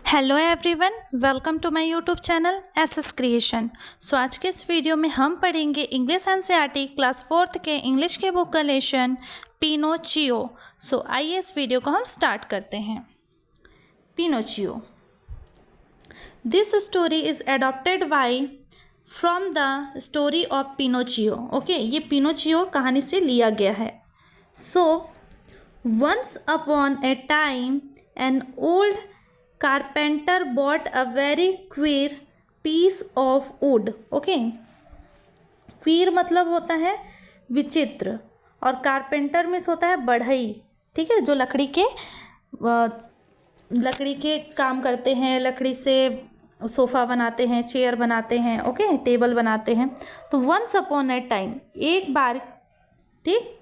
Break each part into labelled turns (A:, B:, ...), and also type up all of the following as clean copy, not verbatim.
A: Hello everyone, welcome to my YouTube channel SS creation. So आज के इस video में हम पढ़ेंगे इंग्लिश एनसीईआरटी क्लास 4th के इंग्लिश के बुक का लेसन पिनोचियो। सो आइए इस वीडियो को हम स्टार्ट करते हैं। Pinocchio, this story is adopted by from the story of Pinocchio. Okay, ये पिनोचियो कहानी से लिया गया है। So once upon a time an old carpenter bought a very queer piece of wood. okay, queer मतलब होता है विचित्र और कारपेंटर मीन्स होता है बढ़ई। ठीक है, जो लकड़ी के काम करते हैं, लकड़ी से सोफ़ा बनाते हैं, चेयर बनाते हैं, ओके, टेबल बनाते हैं। तो वंस अपॉन ए टाइम, एक बार, ठीक,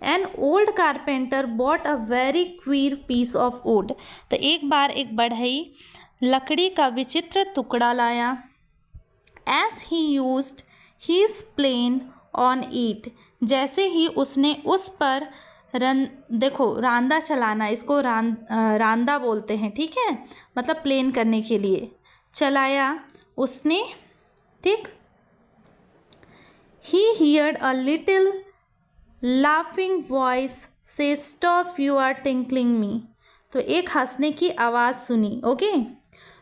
A: an old carpenter bought a very queer piece of wood. तो एक बार एक बढ़ई लकड़ी का विचित्र टुकड़ा लाया। As he used his plane on it, जैसे ही उसने उस पर देखो रांदा चलाना, इसको रांदा बोलते हैं, ठीक है, मतलब प्लेन करने के लिए चलाया उसने। ठीक, he heard a little laughing voice say stop you are tinkling me. तो एक हंसने की आवाज़ सुनी। ओके,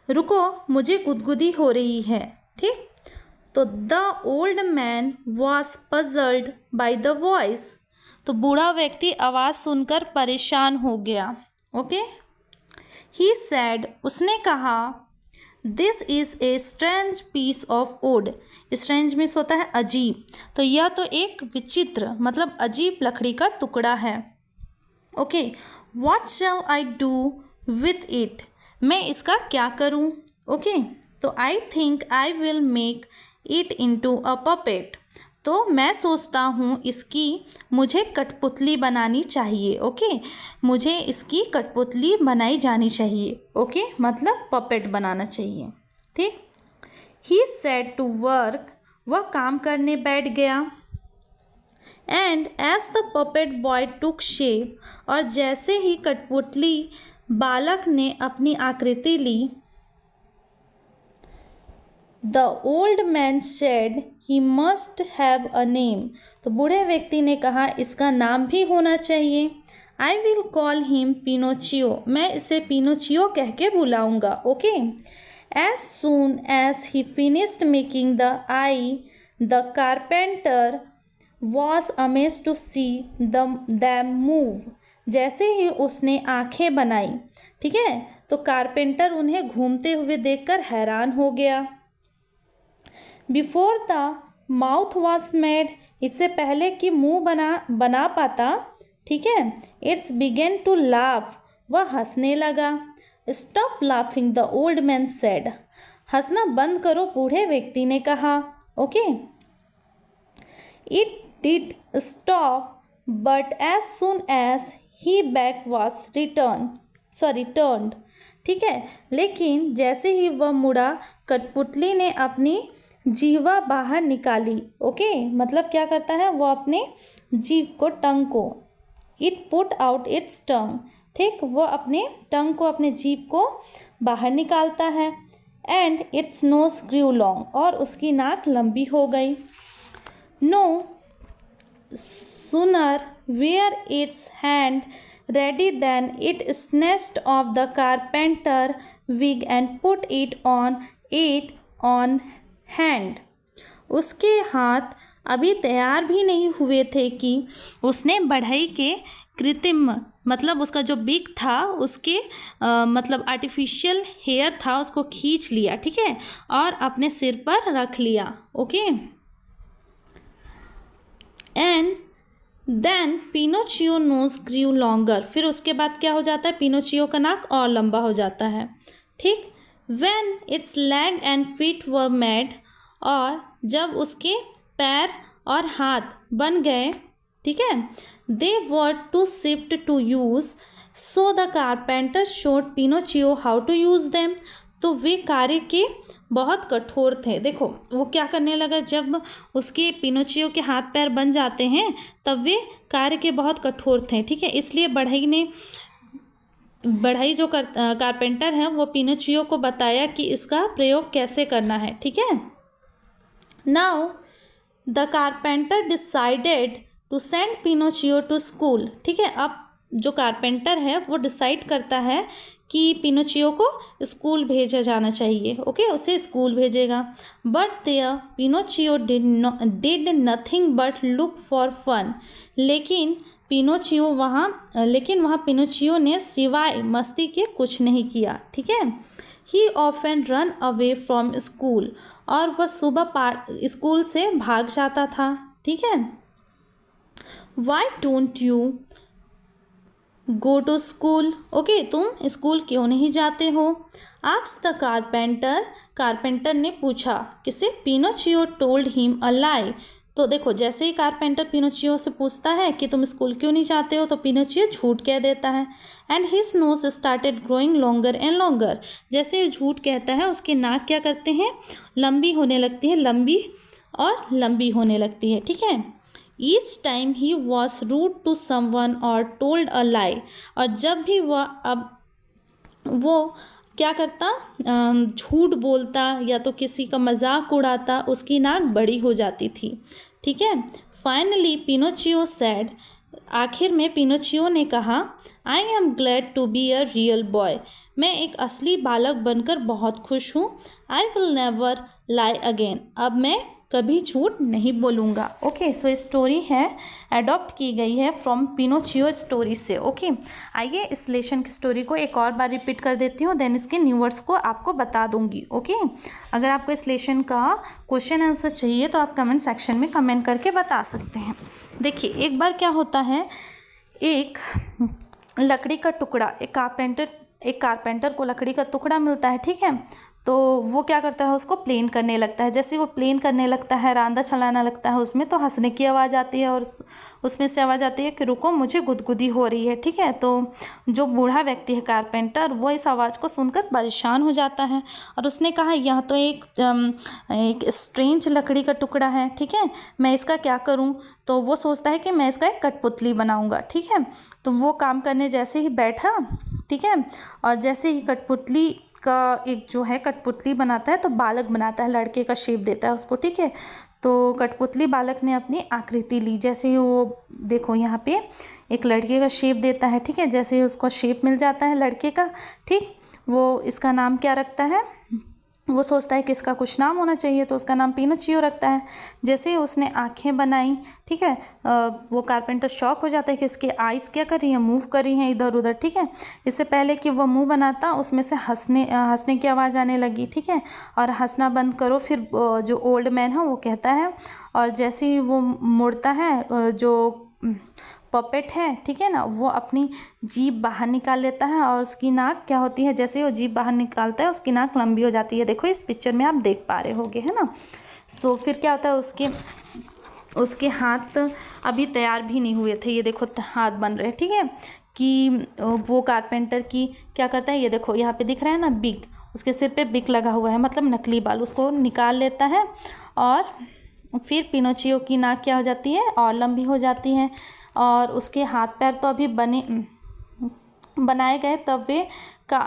A: रुको, मुझे गुदगुदी हो रही है। ठीक, तो the old man was puzzled by the voice. तो बूढ़ा व्यक्ति आवाज़ सुनकर परेशान हो गया। ओके, ही सैड, उसने कहा, this is a strange piece of wood. Strange means होता है अजीब, तो यह तो एक विचित्र मतलब अजीब लकड़ी का टुकड़ा है। Okay, what shell I do with it, मैं इसका क्या करूं। ओके, तो I think I will make it into a puppet. तो मैं सोचता हूँ इसकी मुझे कठपुतली बनानी चाहिए। ओके, मुझे इसकी कठपुतली बनाई जानी चाहिए। ओके, मतलब पपेट बनाना चाहिए। ठीक, ही सेड टू वर्क, वह काम करने बैठ गया। And as the puppet boy took shape, और जैसे ही कठपुतली बालक ने अपनी आकृति ली, the old man said he must have a name. तो बूढ़े व्यक्ति ने कहा इसका नाम भी होना चाहिए। I will call him Pinocchio, मैं इसे पिनोचियो कह के बुलाऊंगा। Okay, as soon as he finished making the eye, the carpenter was amazed to see them move. जैसे ही उसने आंखें बनाई, ठीक है, तो कारपेंटर उन्हें घूमते हुए देखकर हैरान हो गया। Before the mouth was made, इससे पहले कि मुंह बना पाता, ठीक है, इट्स बिगेन टू लाफ, वह हंसने लगा। Stop laughing, the old man said, हंसना बंद करो, बूढ़े व्यक्ति ने कहा। Okay, it did stop, but as soon as he back was turned. ठीक है, लेकिन जैसे ही वह मुड़ा, कठपुतली ने अपनी जीवा बाहर निकाली। ओके, मतलब क्या करता है, वो अपने जीव को, टंग को, इट पुट आउट इट्स टंग। ठीक, वो अपने टंग को, अपने जीव को बाहर निकालता है। And its nose grew long, और उसकी नाक लंबी हो गई। No sooner were its hand ready then it snatched off the carpenter wig and put it on hand. उसके हाथ अभी तैयार भी नहीं हुए थे कि उसने बढ़ई के कृत्रिम मतलब उसका जो बिग था, उसके मतलब आर्टिफिशियल हेयर था, उसको खींच लिया, ठीक है, और अपने सिर पर रख लिया। Okay, and then Pinocchio nose grew longer, फिर उसके बाद क्या हो जाता है, पिनोचियो का नाक और लंबा हो जाता है। ठीक, when it's leg and feet were made, और जब उसके पैर और हाथ बन गए, ठीक है, they were to shift to use, so the carpenter showed Pinocchio how to use them. तो वे कार्य के बहुत कठोर थे। देखो वो क्या करने लगा, जब उसके पिनोचियो के हाथ पैर बन जाते हैं तब वे कार्य के बहुत कठोर थे। ठीक है, इसलिए बढ़ई ने बढ़ई जो कारपेंटर है वो पिनोचियो को बताया कि इसका प्रयोग कैसे करना है, ठीक है। Now the carpenter decided to send Pinocchio to school, ठीक है। अब जो कारपेंटर है वो डिसाइड करता है कि पिनोचियो को स्कूल भेजा जाना चाहिए, ओके, उसे स्कूल भेजेगा। But there Pinocchio did nothing but look for fun, लेकिन वहाँ पिनोचियो ने सिवाय मस्ती के कुछ नहीं किया, ठीक है। ही often run away from school, और वह सुबह स्कूल से भाग जाता था, ठीक है। Why don't you go to school, okay, तुम स्कूल क्यों नहीं जाते हो? आस्क्ड द कारपेंटर ने पूछा, किसे? पिनोचियो टोल्ड हिम अ लाई। तो देखो, जैसे ही कारपेंटर पिनोचियो से पूछता है कि तुम स्कूल क्यों नहीं जाते हो, तो पिनोचियो झूठ कह देता है। And his nose started growing longer and longer, जैसे ही झूठ कहता है उसकी नाक क्या करते हैं, लंबी होने लगती है, लंबी और लंबी होने लगती है, ठीक है। Each time he was rude to someone और टोल्ड अ लाई, और जब भी वो क्या करता, झूठ बोलता या तो किसी का मजाक उड़ाता, उसकी नाक बड़ी हो जाती थी, ठीक है। फाइनली पिनोचियो सेड, आखिर में पिनोचियो ने कहा, I am glad to be a real boy, मैं एक असली बालक बनकर बहुत खुश हूँ। I will never lie again, अब मैं कभी झूठ नहीं बोलूँगा, ओके। सो स्टोरी है अडॉप्ट की गई है फ्रॉम पिनोचियो स्टोरी से, ओके। आइए इस लेसन की स्टोरी को एक और बार रिपीट कर देती हूँ, देन इसके न्यू वर्ड्स को आपको बता दूंगी, ओके। अगर आपको इस लेसन का क्वेश्चन आंसर चाहिए तो आप कमेंट सेक्शन में कमेंट करके बता सकते हैं। देखिए, एक बार क्या होता है, एक लकड़ी का टुकड़ा, एक कारपेंटर को लकड़ी का टुकड़ा मिलता है, ठीक है। तो वो क्या करता है, उसको प्लेन करने लगता है। जैसे वो प्लेन करने लगता है, रांदा चलाना लगता है उसमें, तो हंसने की आवाज़ आती है, और उसमें से आवाज़ आती है कि रुको मुझे गुदगुदी हो रही है, ठीक है। तो जो बूढ़ा व्यक्ति है कारपेंटर, वो इस आवाज़ को सुनकर परेशान हो जाता है, और उसने कहा यह तो एक स्ट्रेंज लकड़ी का टुकड़ा है, ठीक है, मैं इसका क्या करूँ। तो वो सोचता है कि मैं इसका एक कठपुतली बनाऊँगा, ठीक है। तो वो काम करने जैसे ही बैठा, ठीक है, और जैसे ही कठपुतली का एक जो है कठपुतली बनाता है, तो बालक बनाता है, लड़के का शेप देता है उसको, ठीक है। तो कठपुतली बालक ने अपनी आकृति ली, जैसे ही वो देखो यहाँ पे एक लड़के का शेप देता है, ठीक है। जैसे ही उसको शेप मिल जाता है लड़के का, ठीक, वो इसका नाम क्या रखता है, वो सोचता है कि इसका कुछ नाम होना चाहिए, तो उसका नाम पिनोचियो रखता है। जैसे ही उसने आंखें बनाई, ठीक है, वो कारपेंटर शॉक हो जाता है कि इसके आइज़ क्या कर रही हैं, मूव कर रही हैं इधर उधर, ठीक है। इससे पहले कि वो मुंह बनाता, उसमें से हंसने की आवाज़ आने लगी, ठीक है, और हंसना बंद करो। फिर जो ओल्ड मैन है वो कहता है, और जैसे ही वो मुड़ता है, जो पपेट है, ठीक है ना, वो अपनी जीभ बाहर निकाल लेता है, और उसकी नाक क्या होती है, जैसे वो जीभ बाहर निकालता है उसकी नाक लंबी हो जाती है। देखो इस पिक्चर में आप देख पा रहे होगे, है ना। सो फिर क्या होता है, उसके हाथ अभी तैयार भी नहीं हुए थे, ये देखो हाथ बन रहे हैं, ठीक है। कि वो कारपेंटर की क्या करता है, ये देखो यहाँ पे दिख रहा है ना बिग, उसके सिर पे बिग लगा हुआ है, मतलब नकली बाल, उसको निकाल लेता है, और फिर पिनोचियो की नाक क्या हो जाती है, और लंबी हो जाती है, और उसके हाथ पैर तो अभी बनाए गए, तब वे का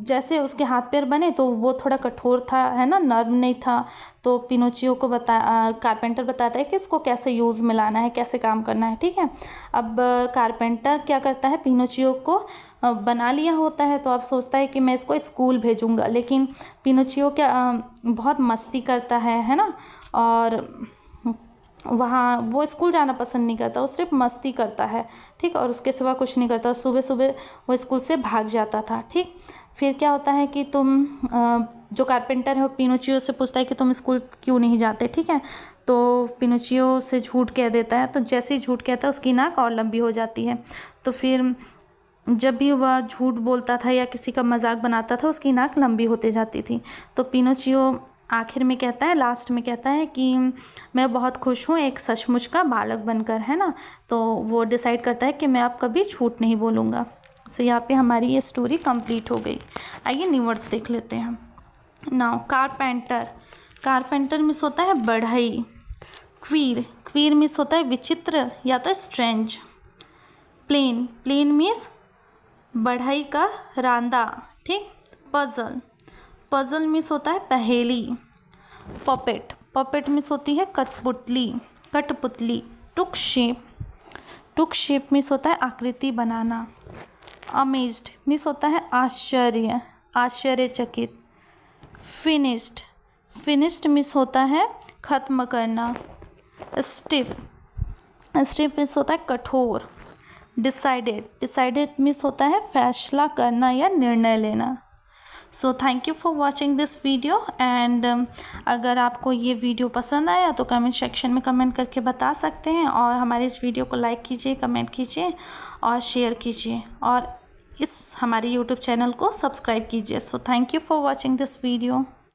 A: जैसे उसके हाथ पैर बने तो वो थोड़ा कठोर था, है ना, नर्म नहीं था। तो पिनोचियो को कारपेंटर बताता है कि इसको कैसे यूज़ में लाना है, कैसे काम करना है, ठीक है। अब कारपेंटर क्या करता है, पिनोचियो को बना लिया होता है, तो अब सोचता है कि मैं इसको स्कूल भेजूँगा, लेकिन पिनोचियो क्या बहुत मस्ती करता है ना, और वहाँ वो स्कूल जाना पसंद नहीं करता, वो सिर्फ मस्ती करता है, ठीक, और उसके सिवा कुछ नहीं करता। सुबह सुबह वो स्कूल से भाग जाता था, ठीक। फिर क्या होता है कि जो कारपेंटर है वो पिनोचियो से पूछता है कि तुम स्कूल क्यों नहीं जाते, ठीक है। तो पिनोचियो से झूठ कह देता है, तो जैसे ही झूठ कहता है उसकी नाक और लंबी हो जाती है। तो फिर जब भी वह झूठ बोलता था या किसी का मजाक बनाता था, उसकी नाक लंबी होती जाती थी। तो पिनोचियो आखिर में कहता है, लास्ट में कहता है कि मैं बहुत खुश हूँ एक सचमुच का बालक बनकर, है ना। तो वो डिसाइड करता है कि मैं अब कभी झूठ नहीं बोलूँगा। सो यहाँ पे हमारी ये स्टोरी कंप्लीट हो गई। आइए न्यू वर्ड्स देख लेते हैं। नाउ कारपेंटर मिस होता है बढ़ई। क्वीर मिस होता है विचित्र या तो स्ट्रेंज। प्लेन मिस बढ़ई का रांदा, ठीक। पजल, पजल मीन्स होता है पहेली। पपेट, पपेट मीन्स होती है कठपुतली, कठपुतली। टुक शेप, टुक शेप मीन्स होता है आकृति बनाना। अमेज्ड मीन्स होता है आश्चर्य, आश्चर्यचकित। फिनिश्ड, फिनिश्ड मीन्स होता है खत्म करना। स्टिफ, स्टिफ मीन्स होता है कठोर। डिसाइडेड, डिसाइडेड मीन्स होता है फैसला करना या निर्णय लेना। So thank you for watching this video and अगर आपको ये वीडियो पसंद आया तो कमेंट सेक्शन में कमेंट करके बता सकते हैं, और हमारे इस वीडियो को लाइक कीजिए, कमेंट कीजिए और शेयर कीजिए, और इस हमारे यूट्यूब चैनल को सब्सक्राइब कीजिए। So thank you for watching this video.